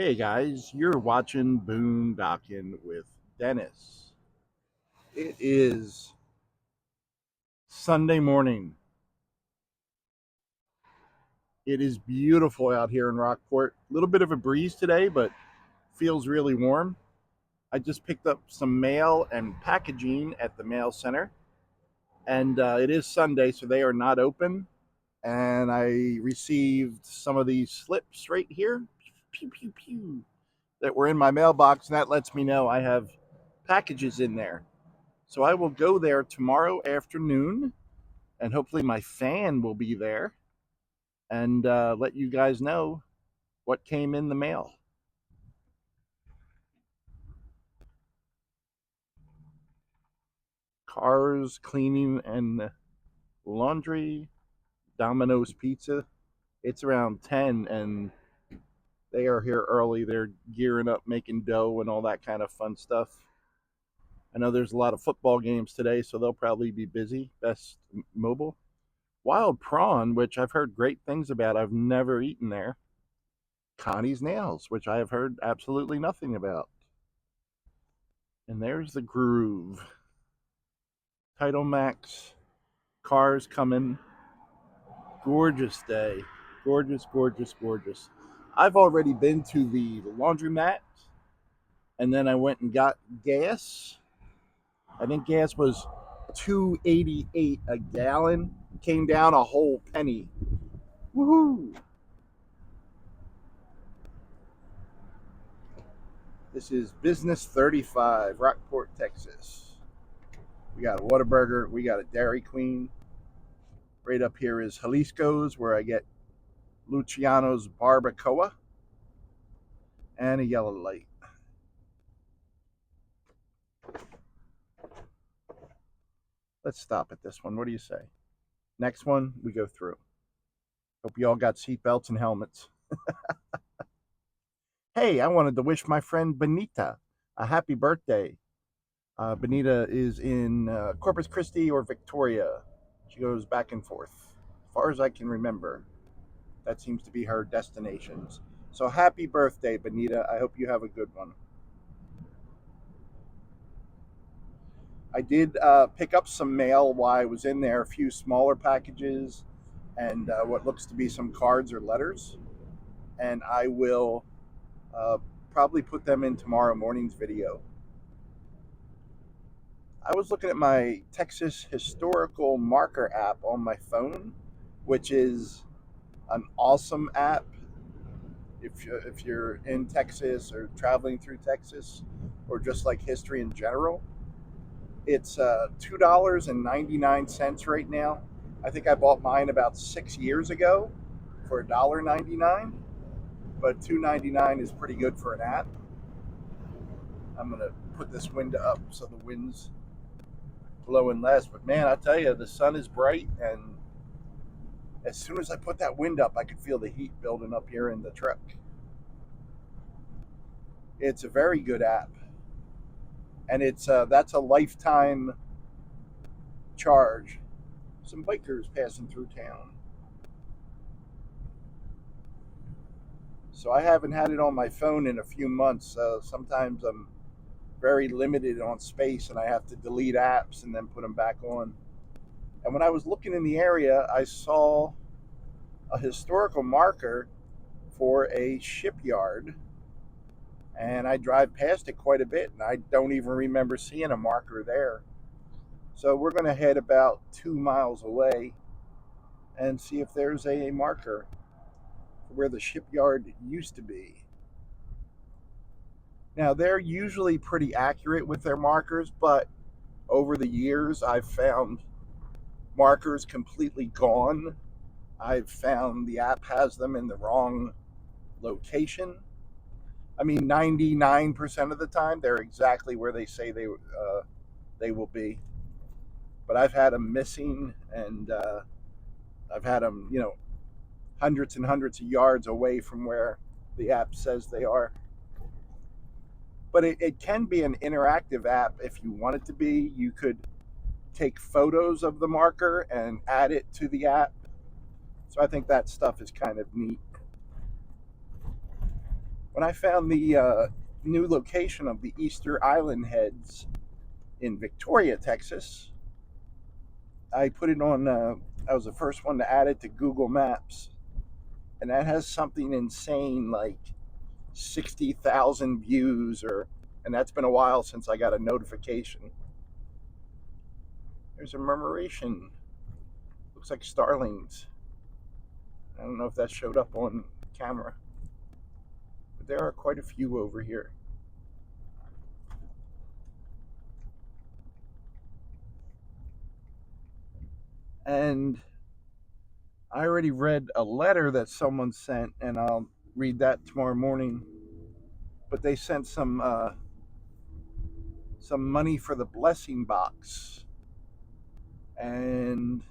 Hey guys, you're watching Boondocking with Dennis. It is Sunday morning. It is beautiful out here in Rockport. A little bit of a breeze today, but feels really warm. I just picked up some mail and packaging at the mail center, and it is Sunday, so they are not open. And I received some of these slips right here, pew pew pew, that were in my mailbox, and that lets me know I have packages in there. So I will go there tomorrow afternoon, and hopefully my fan will be there and let you guys know what came in the mail. Cars, cleaning, and laundry. Domino's Pizza. It's around 10, and they are here early. They're gearing up, making dough, and all that kind of fun stuff. I know there's a lot of football games today, so they'll probably be busy. Best Mobile. Wild Prawn, which I've heard great things about. I've never eaten there. Connie's Nails, which I have heard absolutely nothing about. And there's the Groove. Title Max. Cars coming. Gorgeous day. Gorgeous, gorgeous, gorgeous. I've already been to the laundromat, and then I went and got gas. I think gas was $2.88 a gallon. Came down a whole penny. Woohoo! This is Business 35, Rockport, Texas. We got a Whataburger. We got a Dairy Queen. Right up here is Jalisco's, where I get Luciano's Barbacoa and a yellow light. Let's stop at this one. What do you say? Next one, we go through. Hope you all got seatbelts and helmets. Hey, I wanted to wish my friend Benita a happy birthday. Benita is in Corpus Christi or Victoria. She goes back and forth. As far as I can remember, that seems to be her destinations. So happy birthday, Benita. I hope you have a good one. I did pick up some mail while I was in there, a few smaller packages and what looks to be some cards or letters. And I will uh, probably put them in tomorrow morning's video. I was looking at my Texas Historical Marker app on my phone, which is an awesome app if you're in Texas or traveling through Texas or just like history in general. It's $2.99 right now. I think I bought mine about 6 years ago for $1.99, but $2.99 is pretty good for an app. I'm gonna put this window up so the wind's blowing less. But man, I tell you, the sun is bright, and as soon as I put that wind up, I could feel the heat building up here in the truck. It's a very good app, and it's that's a lifetime charge. Some bikers passing through town. So I haven't had it on my phone in a few months. Sometimes I'm very limited on space and I have to delete apps and then put them back on. And when I was looking in the area, I saw a historical marker for a shipyard. And I drive past it quite a bit, and I don't even remember seeing a marker there. So we're going to head about 2 miles away and see if there's a marker where the shipyard used to be. Now, they're usually pretty accurate with their markers, but over the years, I've found markers completely gone. I've found the app has them in the wrong location. I mean, 99% of the time, they're exactly where they say they will be. But I've had them missing, and I've had them, hundreds and hundreds of yards away from where the app says they are. But it can be an interactive app if you want it to be. You could take photos of the marker and add it to the app. So I think that stuff is kind of neat. When I found the new location of the Easter Island Heads in Victoria, Texas, I put it on. I was the first one to add it to Google Maps, and that has something insane like 60,000 views, and that's been a while since I got a notification. There's a murmuration. Looks like starlings. I don't know if that showed up on camera, but there are quite a few over here. And I already read a letter that someone sent, and I'll read that tomorrow morning. But they sent some money for the blessing box, and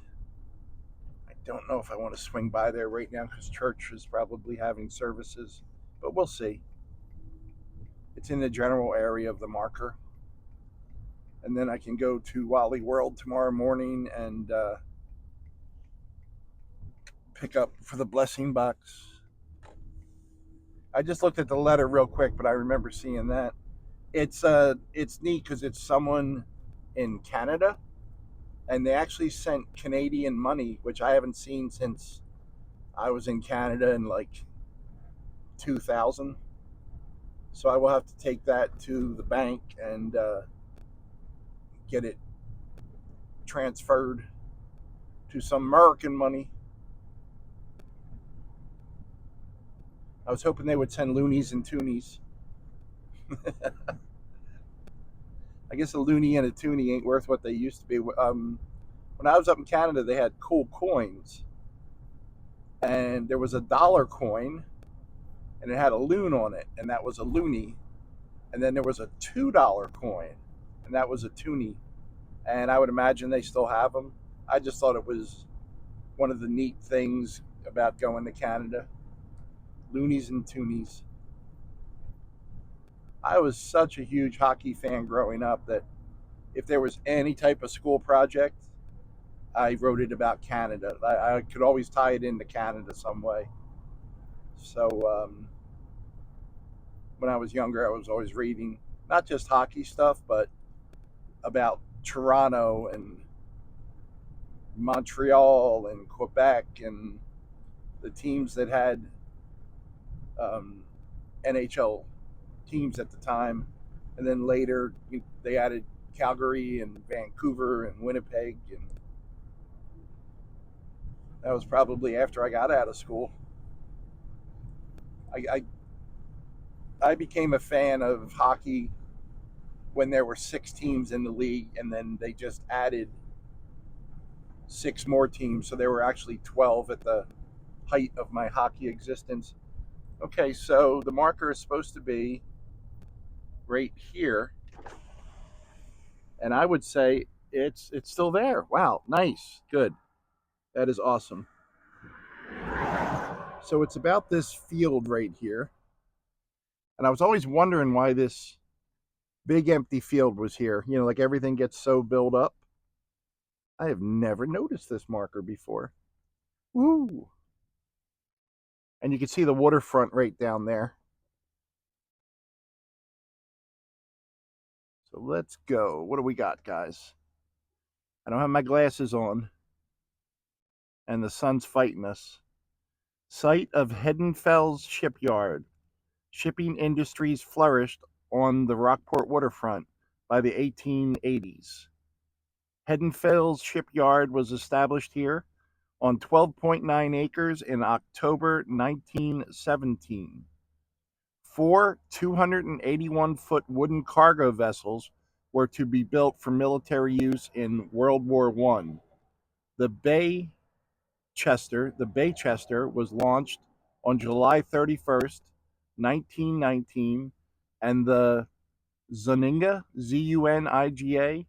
I don't know if I want to swing by there right now because church is probably having services, but we'll see. It's in the general area of the marker, and then I can go to Wally World tomorrow morning and pick up for the blessing box. I just looked at the letter real quick, but I remember seeing that. It's neat because it's someone in Canada, and they actually sent Canadian money, which I haven't seen since I was in Canada in like 2000. So I will have to take that to the bank and get it transferred to some American money. I was hoping they would send loonies and toonies. I guess a loony and a toonie ain't worth what they used to be. When I was up in Canada, they had cool coins, and there was a dollar coin, and it had a loon on it, and that was a loony. And then there was a $2 coin, and that was a toonie. And I would imagine they still have them. I just thought it was one of the neat things about going to Canada. Loonies and toonies. I was such a huge hockey fan growing up that if there was any type of school project, I wrote it about Canada. I could always tie it into Canada some way. So when I was younger, I was always reading not just hockey stuff, but about Toronto and Montreal and Quebec and the teams that had um, NHL teams at the time. And then later they added Calgary and Vancouver and Winnipeg. And that was probably after I got out of school. I, I became a fan of hockey when there were 6 teams in the league, and then they just added 6 more teams. So there were actually 12 at the height of my hockey existence. Okay, so the marker is supposed to be right here, and I would say it's still there. Wow, nice, good. That is awesome. So it's about this field right here, and I was always wondering why this big empty field was here. Like everything gets so built up. I have never noticed this marker before. Woo! And you can see the waterfront right down there. So let's go. What do we got, guys? I don't have my glasses on, and the sun's fighting us. Site of Hedenfels Shipyard. Shipping industries flourished on the Rockport waterfront by the 1880s. Hedenfels Shipyard was established here on 12.9 acres in October 1917. 4 281-foot wooden cargo vessels were to be built for military use in World War I. The Baychester was launched on July 31st, 1919, and the Zuniga, Zuniga,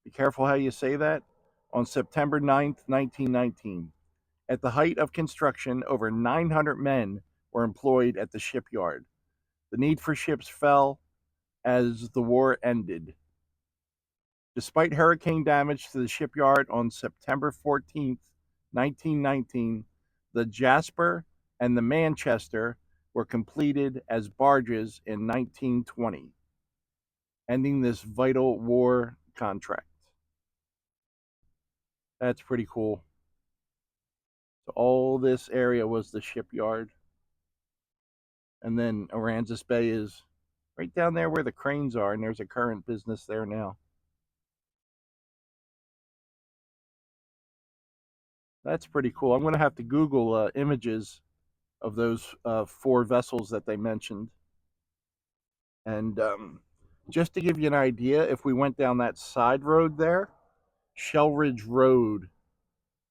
be careful how you say that, on September 9th, 1919. At the height of construction, over 900 men were employed at the shipyard. The need for ships fell as the war ended. Despite hurricane damage to the shipyard on September 14th, 1919, the Jasper and the Manchester were completed as barges in 1920, ending this vital war contract. That's pretty cool. So all this area was the shipyard. And then Aransas Bay is right down there where the cranes are, and there's a current business there now. That's pretty cool. I'm going to have to Google images of those 4 vessels that they mentioned. And just to give you an idea, if we went down that side road there, Shellridge Road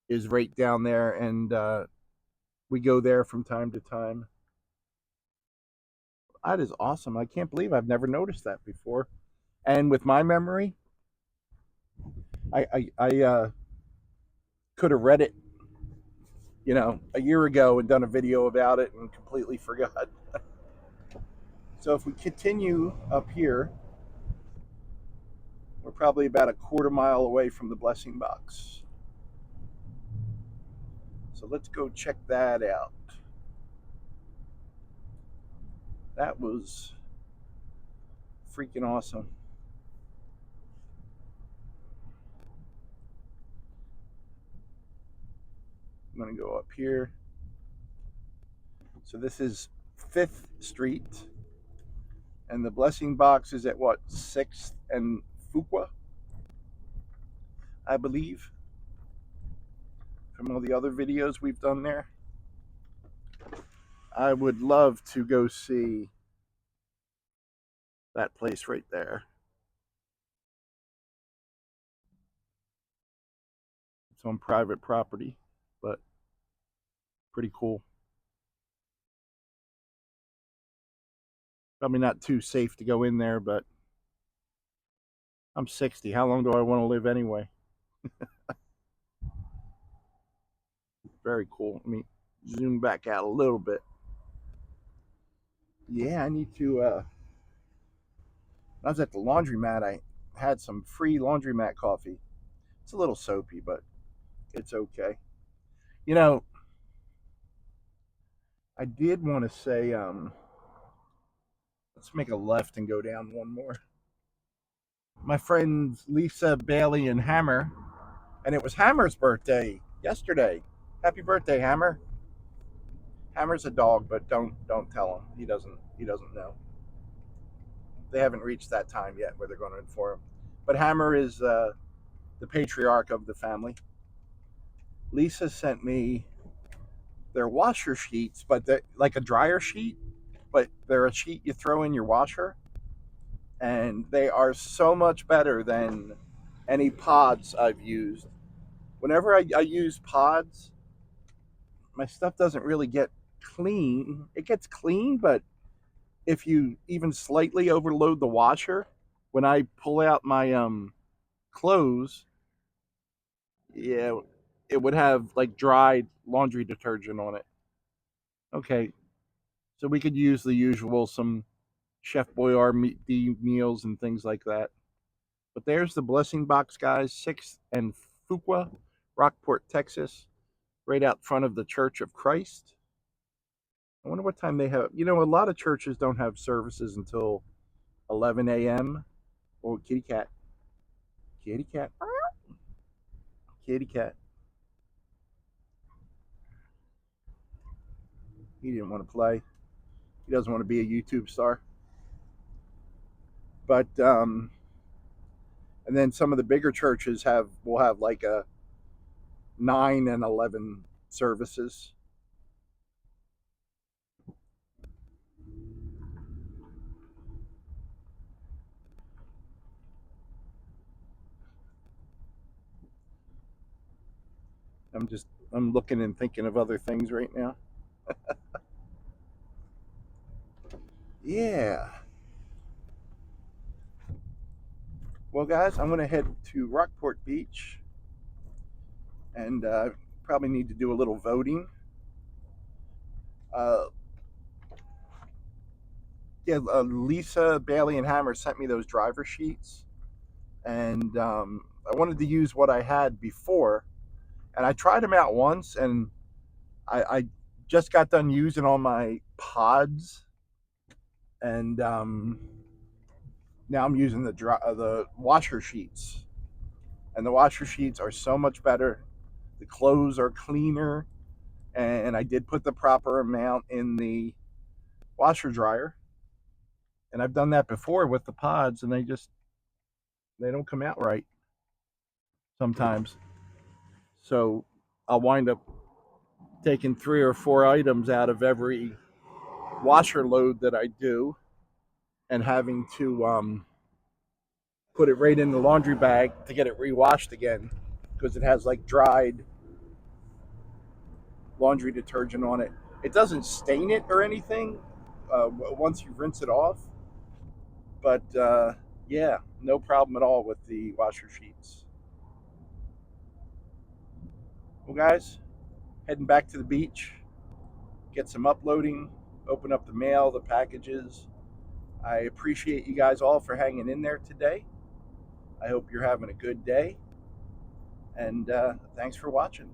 is right down there, and we go there from time to time. That is awesome. I can't believe I've never noticed that before. And with my memory, I could have read it, a year ago and done a video about it and completely forgot. So if we continue up here, we're probably about a quarter mile away from the blessing box. So let's go check that out. That was freaking awesome. I'm going to go up here. So this is 5th Street. And the blessing box is at what? 6th and Fuqua, I believe, from all the other videos we've done there. I would love to go see that place right there. It's on private property, but pretty cool. Probably not too safe to go in there, but I'm 60. How long do I want to live anyway? Very cool. Let me zoom back out a little bit. Yeah, I need to. I was at the laundromat. I had some free laundromat coffee. It's a little soapy, but it's okay. You know, I did want to say, let's make a left and go down one more. My friends Lisa, Bailey, and Hammer, and it was Hammer's birthday yesterday. Happy birthday, Hammer! Hammer's a dog, but don't tell him. He doesn't know. They haven't reached that time yet where they're going to inform him. But Hammer is the patriarch of the family. Lisa sent me their washer sheets, but like a dryer sheet, but they're a sheet you throw in your washer, and they are so much better than any pods I've used. Whenever I use pods, my stuff doesn't really get clean. It gets clean, but if you even slightly overload the washer, when I pull out my clothes, yeah, it would have like dried laundry detergent on it. Okay, so we could use the usual, some Chef Boyardee meals and things like that. But there's the blessing box, guys. 6th and Fuqua, Rockport, Texas, right out front of the Church of Christ. I wonder what time they have. A lot of churches don't have services until 11 a.m. Oh, kitty cat. Kitty cat. Kitty cat. He didn't want to play. He doesn't want to be a YouTube star. But and then some of the bigger churches will have like a 9 and 11 services. I'm looking and thinking of other things right now. Yeah. Well, guys, I'm going to head to Rockport Beach, and probably need to do a little voting. Uh, yeah, Lisa, Bailey, and Hammer sent me those driver sheets, and I wanted to use what I had before, and I tried them out once, and I just got done using all my pods, and now I'm using the washer sheets, and the washer sheets are so much better. The clothes are cleaner, and I did put the proper amount in the washer dryer, and I've done that before with the pods, and they don't come out right sometimes. So I'll wind up taking 3 or 4 items out of every washer load that I do, and having to put it right in the laundry bag to get it rewashed again, because it has like dried laundry detergent on it. It doesn't stain it or anything once you rinse it off, but yeah, no problem at all with the washer sheets. Well, guys, heading back to the beach, get some uploading, open up the mail, the packages. I appreciate you guys all for hanging in there today. I hope you're having a good day, and thanks for watching.